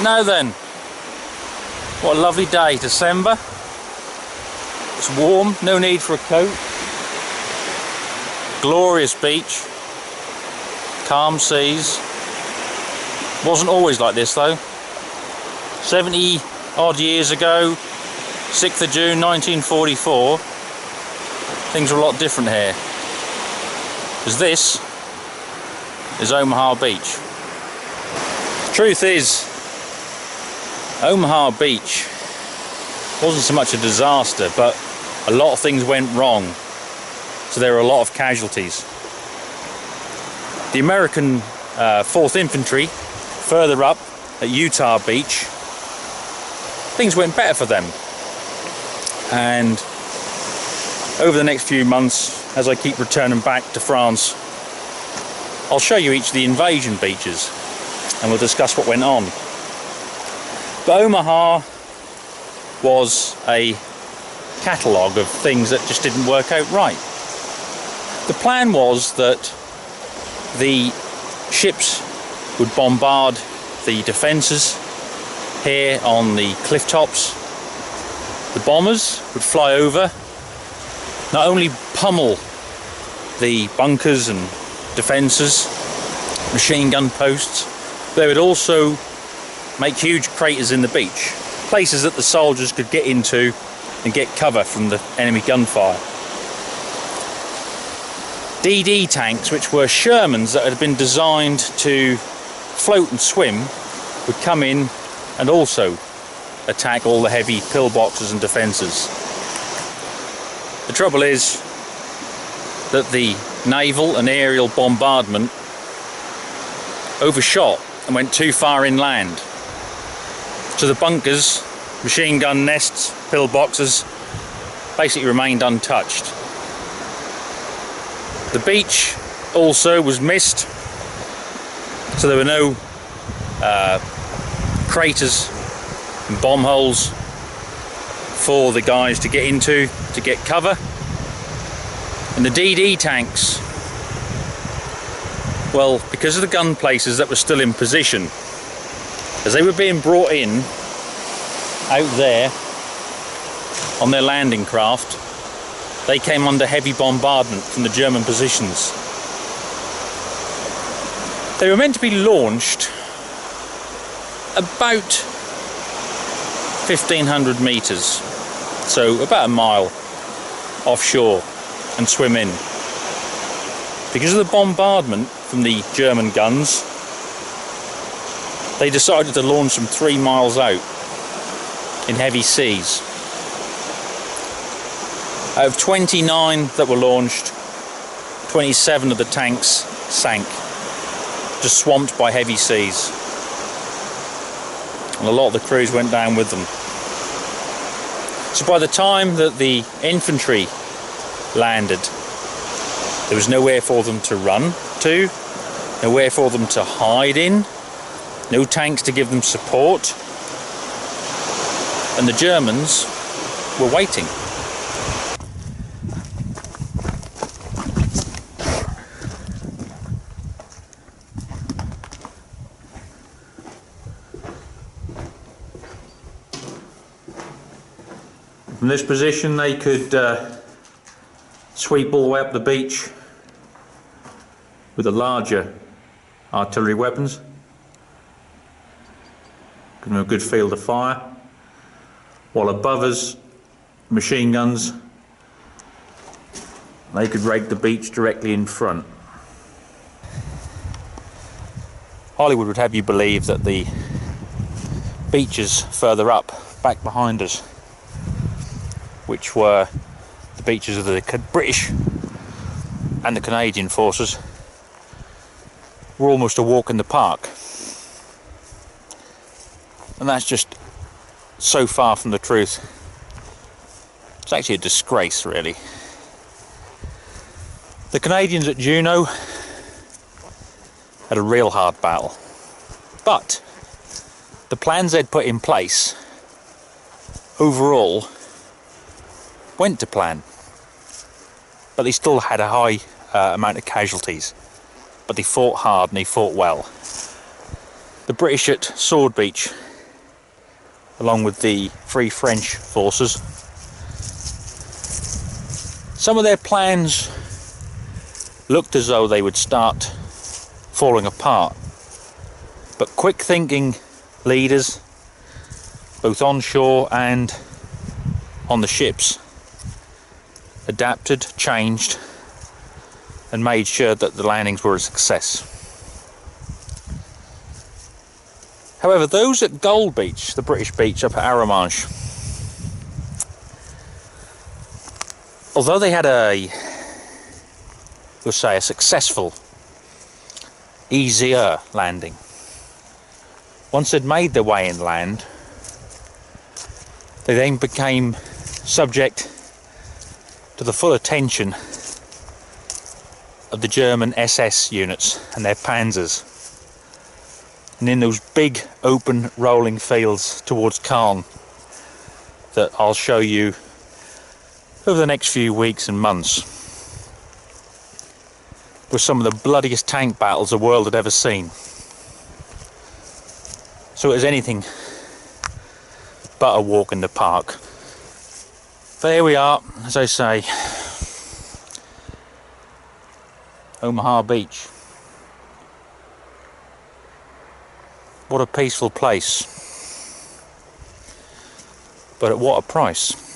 Now then, what a lovely day, December. It's warm, no need for a coat. Glorious beach, calm seas. Wasn't always like this though. 70 odd years ago, 6th of June 1944, things were a lot different here. Because this is Omaha Beach. The truth is, Omaha Beach wasn't so much a disaster, but a lot of things went wrong. So there were a lot of casualties. The American 4th Infantry, further up at Utah Beach, things went better for them. And over the next few months, as I keep returning back to France, I'll show you each of the invasion beaches and we'll discuss what went on. But Omaha was a catalogue of things that just didn't work out right. The plan was that the ships would bombard the defences here on the cliff tops. The bombers would fly over, not only pummel the bunkers and defences, machine gun posts, they would also make huge craters in the beach, places that the soldiers could get into and get cover from the enemy gunfire. DD tanks, which were Shermans that had been designed to float and swim, would come in and also attack all the heavy pillboxes and defences. The trouble is that the naval and aerial bombardment overshot and went too far inland. So the bunkers, machine gun nests, pillboxes basically remained untouched. The beach also was missed, so there were no craters and bomb holes for the guys to get into to get cover. And the DD tanks, well, because of the gun places that were still in position, as they were being brought in out there on their landing craft, they came under heavy bombardment from the German positions. They were meant to be launched about 1,500 metres, so about a mile offshore, and swim in. Because of the bombardment from the German guns, they decided to launch them 3 miles out in heavy seas. Out of 29 that were launched, 27 of the tanks sank, just swamped by heavy seas. And a lot of the crews went down with them. So by the time that the infantry landed, there was nowhere for them to run to, nowhere for them to hide in, no tanks to give them support, and the Germans were waiting. From this position they could sweep all the way up the beach with the larger artillery weapons, give them a good field of fire, while above us, machine guns, they could rake the beach directly in front. Hollywood would have you believe that the beaches further up, back behind us, which were the beaches of the British and the Canadian forces, were almost a walk in the park. And that's just so far from the truth. It's actually a disgrace, really. The Canadians at Juno had a real hard battle, but the plans they'd put in place overall went to plan, but they still had a high amount of casualties, but they fought hard and they fought well. The British at Sword Beach along with the Free French forces. Some of their plans looked as though they would start falling apart, but quick thinking leaders, both onshore and on the ships, adapted, changed, and made sure that the landings were a success. However, those at Gold Beach, the British beach up at Arromanches, although they had we'll say a successful, easier landing, once they'd made their way inland, they then became subject to the full attention of the German SS units and their panzers. And in those big open rolling fields towards Caen that I'll show you over the next few weeks and months were some of the bloodiest tank battles the world had ever seen. So it was anything but a walk in the park. But here we are, as I say, Omaha Beach. What a peaceful place, but at what a price.